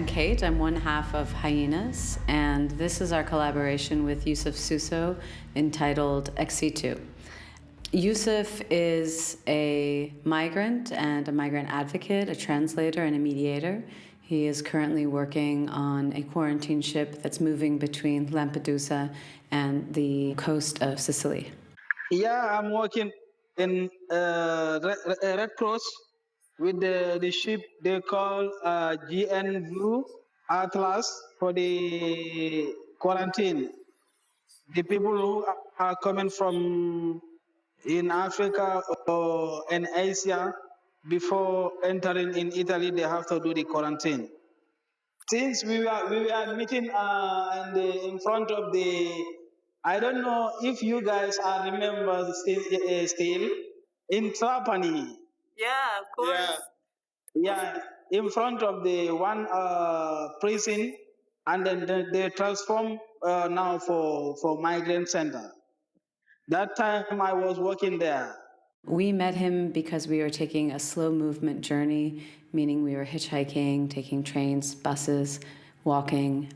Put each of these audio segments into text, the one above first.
I'm Kate. I'm one half of HYENAZ, and this is our collaboration with Yusuph Suso entitled Situ. Yusuph is a migrant and a migrant advocate, a translator and a mediator. He is currently working on a quarantine ship that's moving between Lampedusa and the coast of Sicily. Yeah, I'm working in Red Cross with the ship they call GN Atlas for the quarantine. The people who are coming from in Africa or in Asia, before entering in Italy, they have to do the quarantine. Since we were meeting in front of the, I don't know if you guys are remember still in Trapani. Yeah, of course. Yeah, in front of the one prison, and then they transform now for migrant center. That time I was working there. We met him because we were taking a slow movement journey, meaning we were hitchhiking, taking trains, buses, walking,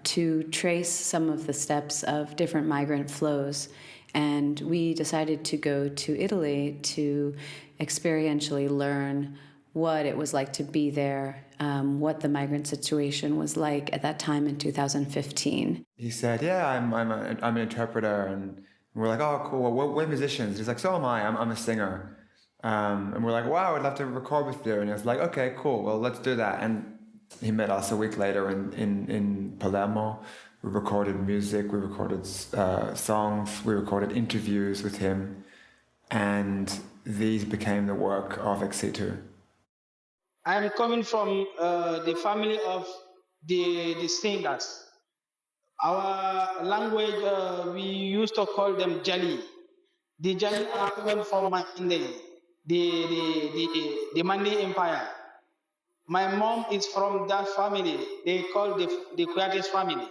to trace some of the steps of different migrant flows. And we decided to go to Italy to experientially learn what it was like to be there, what the migrant situation was like at that time in 2015. He said, yeah, I'm an interpreter, and we're like, oh, cool, well, we're musicians. He's like, so am I, I'm a singer. And we're like, wow, I'd love to record with you. And he was like, okay, cool, well, let's do that. And he met us a week later in Palermo. We recorded music, we recorded songs, we recorded interviews with him. And these became the work of Situ. I'm coming from the family of the singers. Our language, we used to call them Jali. The Jali are coming from Mande, the Mande Empire. My mom is from that family. They call the Kuyates family.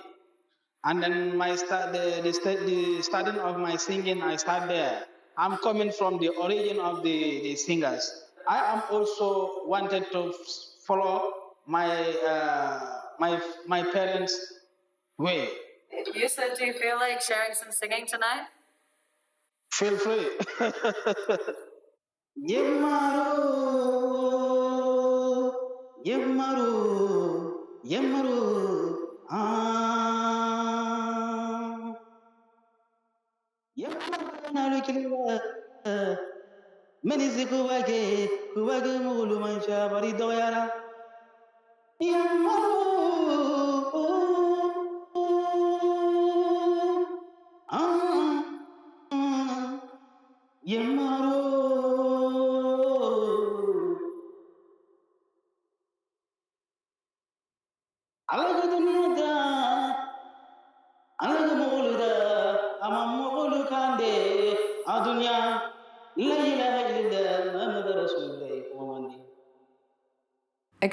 And then the starting of my singing, I start there. I'm coming from the origin of the singers. I am also wanted to follow my parents' way. Yusuph, do you feel like sharing some singing tonight? Feel free. Yemaru, Yemaru, Yemaru, Yemaru, Narukila, Menizikubage, Kubage Mulu Mancha, Baridoyara, Yemaru.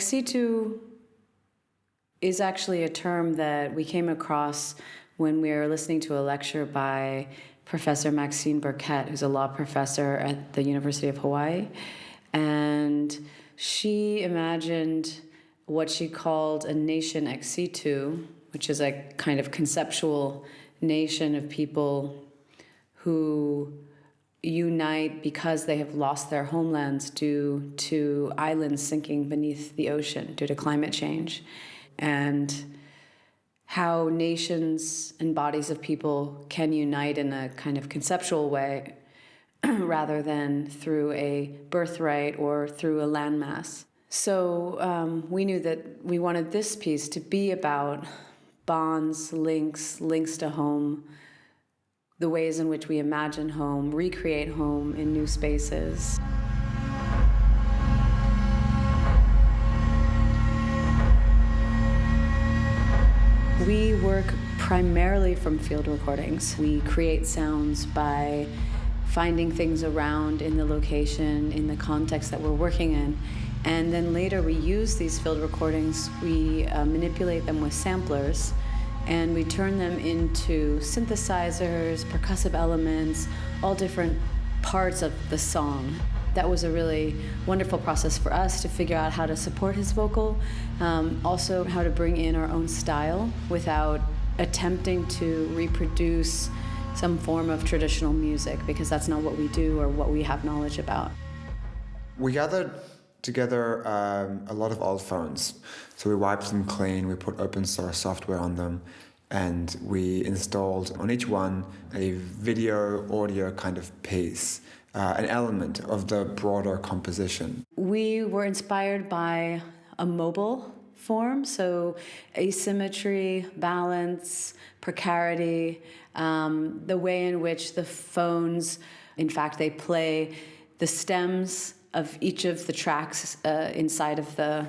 Situ is actually a term that we came across when we were listening to a lecture by Professor Maxine Burkett, who's a law professor at the University of Hawaii. And she imagined what she called a nation ex situ, which is a kind of conceptual nation of people who unite because they have lost their homelands due to islands sinking beneath the ocean due to climate change. And how nations and bodies of people can unite in a kind of conceptual way rather than through a birthright or through a landmass. So we knew that we wanted this piece to be about bonds, links to home, the ways in which we imagine home, recreate home in new spaces. We work primarily from field recordings. We create sounds by finding things around in the location, in the context that we're working in. And then later we use these field recordings, we manipulate them with samplers, and we turn them into synthesizers, percussive elements, all different parts of the song. that was a really wonderful process for us to figure out how to support his vocal, also how to bring in our own style without attempting to reproduce some form of traditional music, because that's not what we do or what we have knowledge about. We gathered together a lot of old phones. So we wiped them clean, we put open source software on them, and we installed on each one a video, audio kind of piece, an element of the broader composition. We were inspired by a mobile form, so asymmetry, balance, precarity, the way in which the phones, in fact, they play the stems of each of the tracks inside of the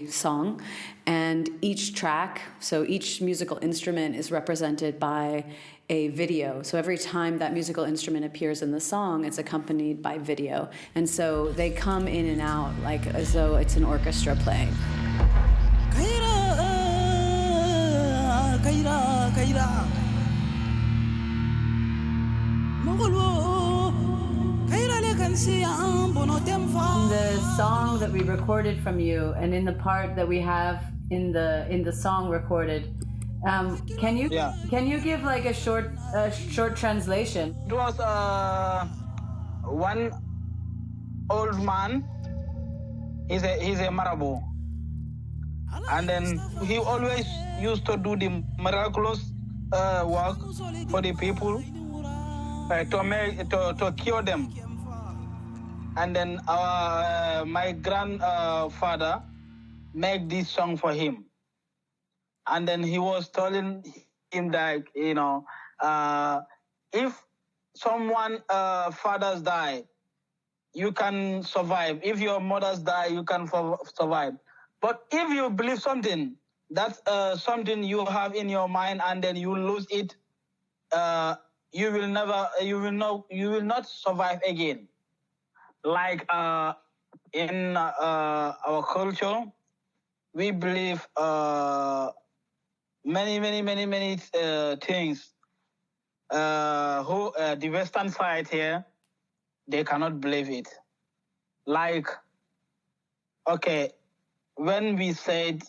song. And each track, so each musical instrument is represented by a video. So every time that musical instrument appears in the song, it's accompanied by video. And so they come in and out like as though it's an orchestra playing. The song that we recorded from you, and in the part that we have in the song recorded, can you give like a short translation? It was one old man. He's a marabout, and then he always used to do the miraculous work for the people to cure them. And then my grandfather made this song for him. And then he was telling him that, if someone fathers die, you can survive. If your mothers die, you can survive. But if you believe something, that's something you have in your mind, and then you lose it, you will not survive again. Like in our culture, we believe many things. The Western side here, they cannot believe it. Like, okay, when we said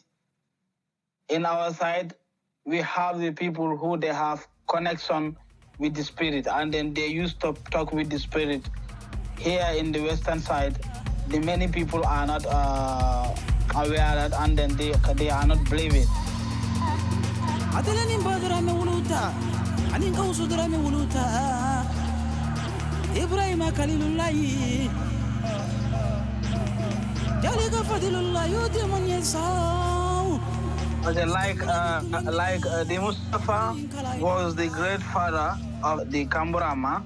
in our side, we have the people who they have connection with the spirit, and then they used to talk with the spirit. Here in the Western side, the many people are not aware that, and then they are not believe it. Like the Mustafa was the great father of the Kamburama.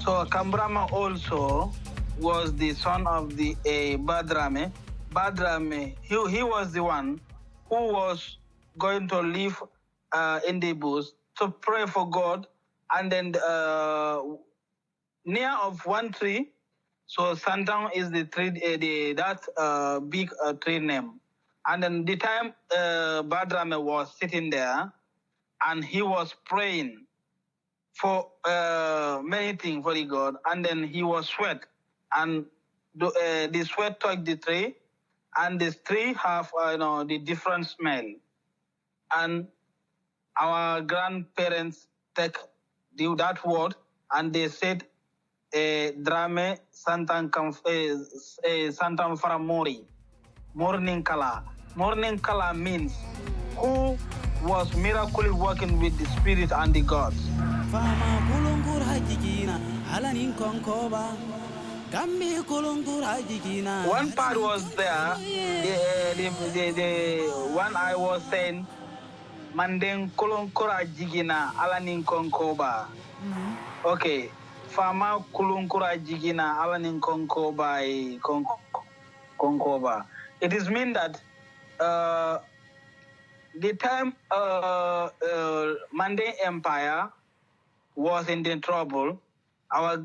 So Kamburama also was the son of the Badrame. Badrame, he was the one who was going to live in the bush to pray for God, and then near of one tree. So Santang is the tree, big tree name. And then the time Badrame was sitting there, and he was praying for many things for the God, and then he was sweat, and the sweat touched the tree, and this tree have the different smell, and our grandparents take that word, and they said drame santan faramori, morning kala means who was miraculously working with the spirit and the gods. One part was there, the one I was saying, Mandeng kulunkura jigina alanin konkoba. Okay, Fama kulunkura jigina alanin konkoba konkoba. It is mean that the time Mandeng Empire was in the trouble, our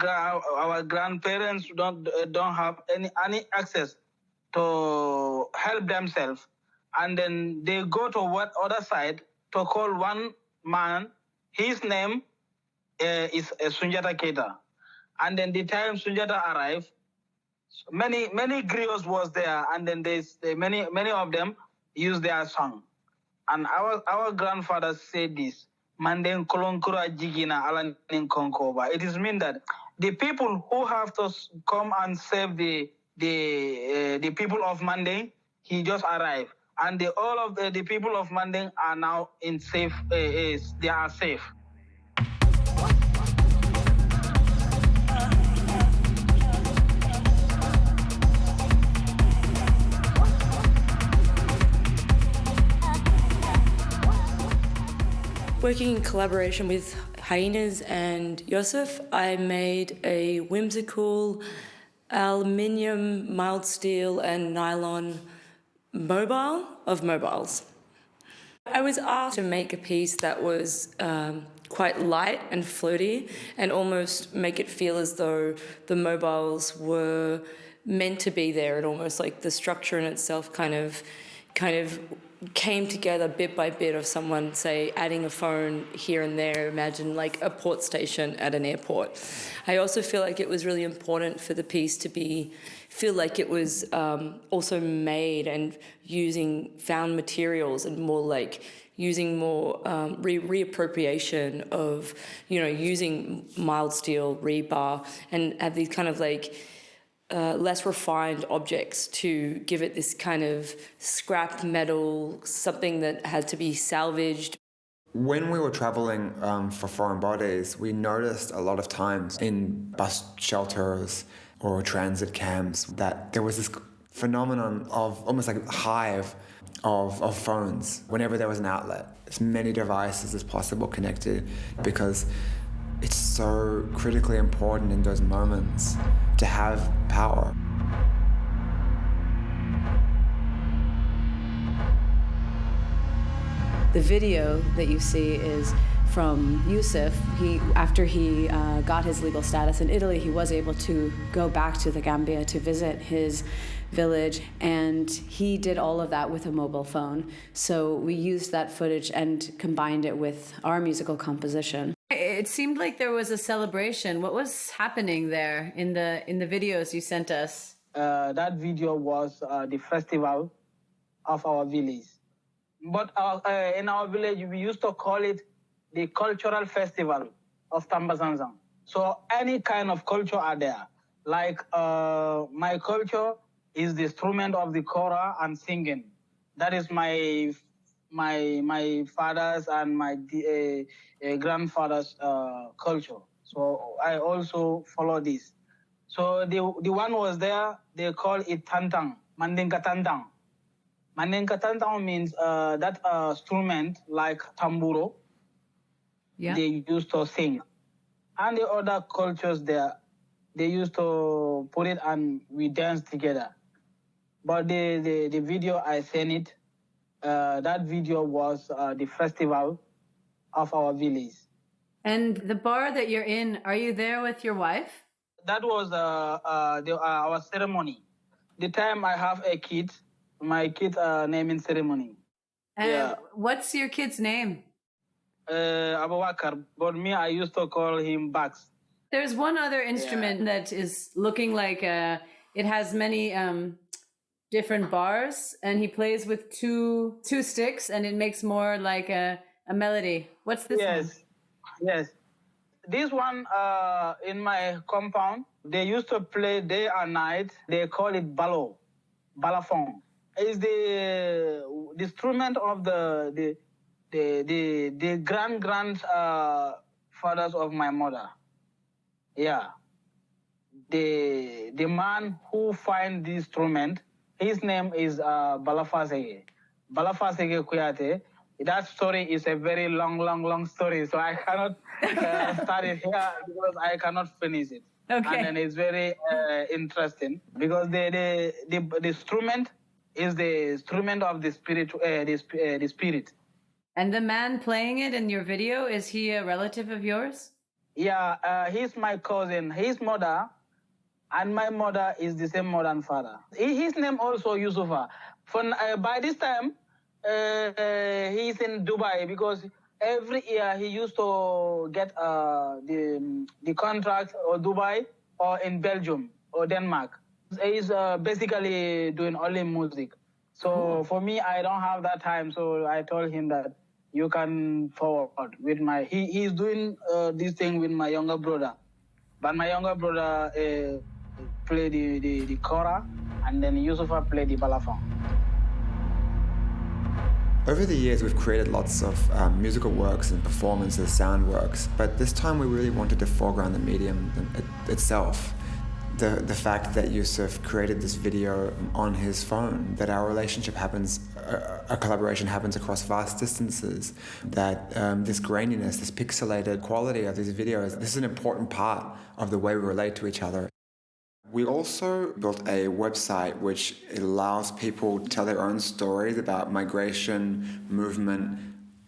grandparents don't have any access to help themselves, and then they go to what other side to call one man. His name is Sunjata Keita, and then the time Sunjata arrived, Many griots was there, and then many of them use their song. And our grandfathers said this. Manden kolonkura jigina alanin konkoba. It is mean that the people who have to come and save the people of Manding, he just arrived, and all of the people of Manding are now in safe. They are safe. Working in collaboration with HYENAZ and Yusuph, I made a whimsical aluminium, mild steel and nylon mobile of mobiles. I was asked to make a piece that was quite light and floaty and almost make it feel as though the mobiles were meant to be there, and almost like the structure in itself kind of came together bit by bit of someone, say, adding a phone here and there. Imagine like a port station at an airport. I also feel like it was really important for the piece to feel like it was also made and using found materials, and more like using more reappropriation of, using mild steel, rebar, and have these kind of like less refined objects to give it this kind of scrap metal, something that had to be salvaged. When we were traveling for foreign bodies, we noticed a lot of times in bus shelters or transit camps that there was this phenomenon of almost like a hive of phones whenever there was an outlet. As many devices as possible connected, because it's so critically important in those moments to have power. The video that you see is from Yusuph. After he got his legal status in Italy, he was able to go back to the Gambia to visit his village, and he did all of that with a mobile phone. So we used that footage and combined it with our musical composition. It seemed like there was a celebration. What was happening there in the videos you sent us? That video was the festival of our village. But in our village, we used to call it the cultural festival of Tambazanzan. So any kind of culture are there. Like my culture is the instrument of the kora and singing. That is my father's and my grandfather's culture. So I also follow this. So the one was there, they call it tantang, mandinka tantang. Mandinka tantang means that instrument like tamburo. Yeah. They used to sing. And the other cultures there, they used to put it and we dance together. But the video I sent it, that video was the festival of our village. And the bar that you're in, are you there with your wife? That was our ceremony. The time I have a kid, my kid naming ceremony. And yeah. What's your kid's name? Abubakar, but me, I used to call him Bax. There's one other instrument that is looking like it has many different bars, and he plays with two sticks, and it makes more like a melody. What's this one? Yes. This one in my compound, they used to play day and night. They call it balafon. It's the instrument of the grand fathers of my mother. Yeah. The man who find the instrument, his name is Balafasege. Balafasege Kuyate. That story is a very long story, so I cannot start it here because I cannot finish it. Okay. And then it's very interesting because the instrument is the instrument of the spirit. The spirit. And the man playing it in your video, is he a relative of yours? Yeah, he's my cousin. His mother and my mother is the same mother and father. His name also Yusuph. By this time, he's in Dubai because every year he used to get the contract or Dubai or in Belgium or Denmark. He's basically doing only music. So for me, I don't have that time. So I told him that you can forward with my. He's doing this thing with my younger brother, but my younger brother play the kora, and then Yusuph play the balafon. Over the years, we've created lots of musical works and performances, sound works, but this time we really wanted to foreground the medium itself. The fact that Yusuph created this video on his phone, that our relationship happens, a collaboration happens across vast distances, that this graininess, this pixelated quality of these videos, this is an important part of the way we relate to each other. We also built a website which allows people to tell their own stories about migration, movement,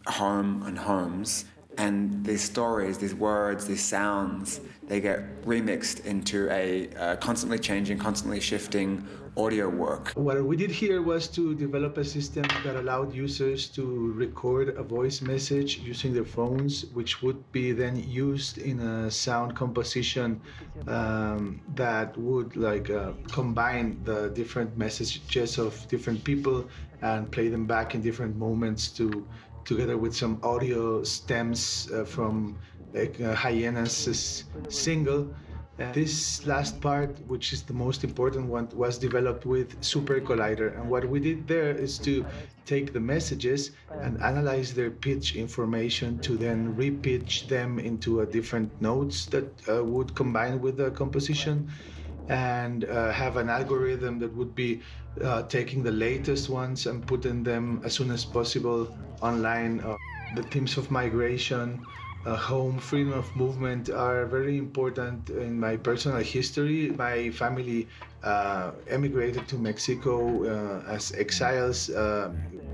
home, and homes. And these stories, these words, these sounds, they get remixed into a constantly changing, constantly shifting audio work. What we did here was to develop a system that allowed users to record a voice message using their phones, which would be then used in a sound composition that would combine the different messages of different people and play them back in different moments together with some audio stems from HYENAZ single. This last part, which is the most important one, was developed with Super Collider. And what we did there is to take the messages and analyze their pitch information to then repitch them into different notes that would combine with the composition, and have an algorithm that would be taking the latest ones and putting them as soon as possible online. The themes of migration, home, freedom of movement are very important in my personal history. My family emigrated to Mexico as exiles,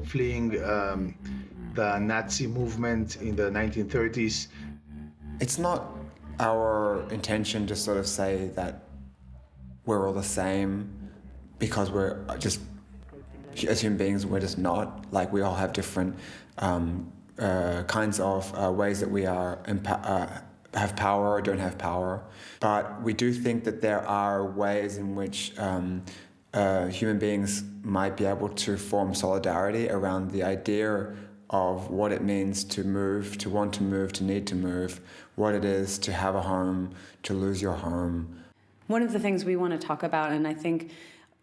fleeing the Nazi movement in the 1930s. It's not our intention to sort of say that we're all the same because we're just, as human beings, we're just not. Like, we all have different kinds of ways that we are have power or don't have power. But we do think that there are ways in which human beings might be able to form solidarity around the idea of what it means to move, to want to move, to need to move, what it is to have a home, to lose your home. One of the things we want to talk about, and I think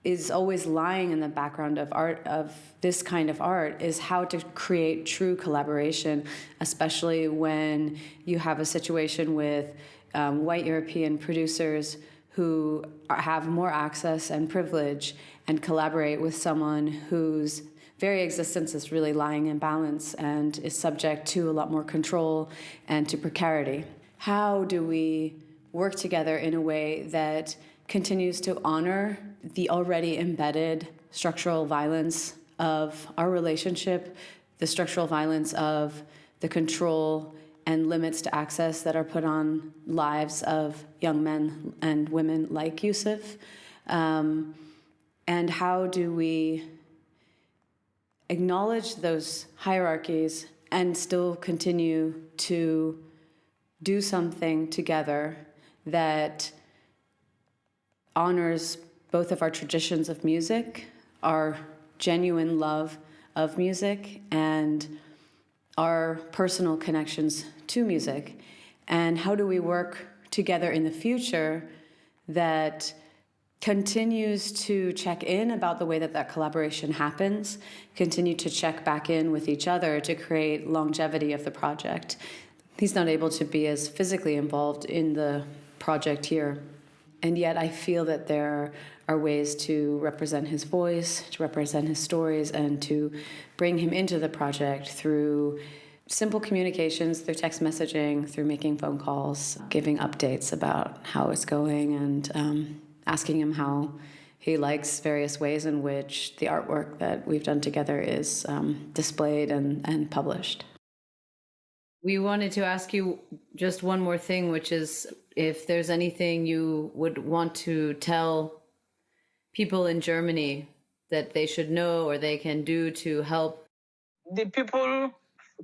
is always lying in the background of art, of this kind of art, is how to create true collaboration, especially when you have a situation with white European producers who have more access and privilege and collaborate with someone whose very existence is really lying in balance and is subject to a lot more control and to precarity. How do we work together in a way that continues to honor the already embedded structural violence of our relationship, the structural violence of the control and limits to access that are put on lives of young men and women like Yusuph? And how do we acknowledge those hierarchies and still continue to do something together that honors both of our traditions of music, our genuine love of music, and our personal connections to music? And how do we work together in the future that continues to check in about the way that that collaboration happens, continue to check back in with each other to create longevity of the project? He's not able to be as physically involved in the project here, and yet I feel that there are ways to represent his voice, to represent his stories, and to bring him into the project through simple communications, through text messaging, through making phone calls, giving updates about how it's going, and asking him how he likes various ways in which the artwork that we've done together is displayed and published. We wanted to ask you just one more thing, which is if there's anything you would want to tell people in Germany that they should know or they can do to help. The people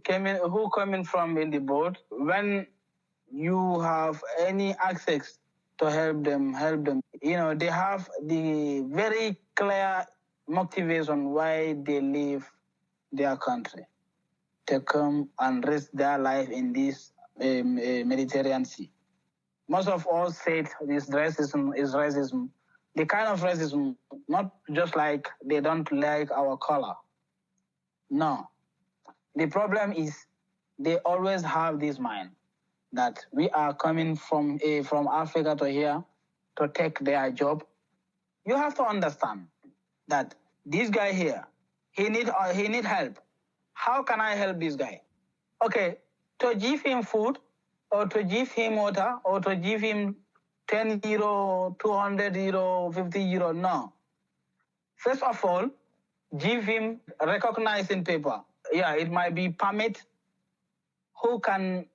who come in from in the boat, when you have any access to help them. You know, they have the very clear motivation why they leave their country to come and risk their life in this Mediterranean Sea. Most of us said this racism is racism. The kind of racism, not just like they don't like our color. No. The problem is they always have this mind that we are coming from Africa to here to take their job. You have to understand that this guy here, he need help. How can I help this guy? Okay, to give him food, or to give him water, or to give him 10 euro, 200 euro, 50 euro, no. First of all, give him recognizing paper. Yeah, it might be permit who can,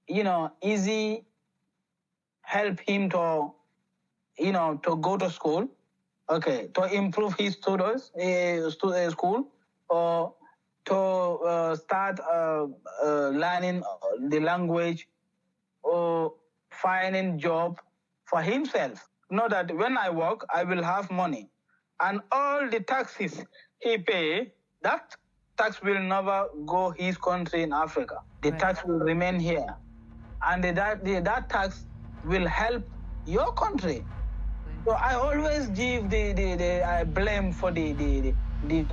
you know, easy help him to, you know, to go to school, okay, to improve his students, school, or to start learning the language, or finding job for himself. Know that when I work, I will have money. And all the taxes he pay, that tax will never go his country in Africa. The tax will remain here. And that tax will help your country. So I always give the blame for the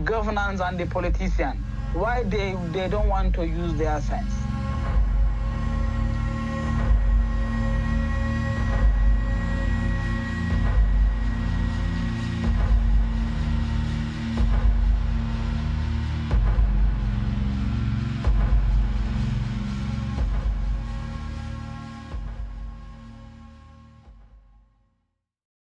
governance and the politicians. Why they don't want to use their sense.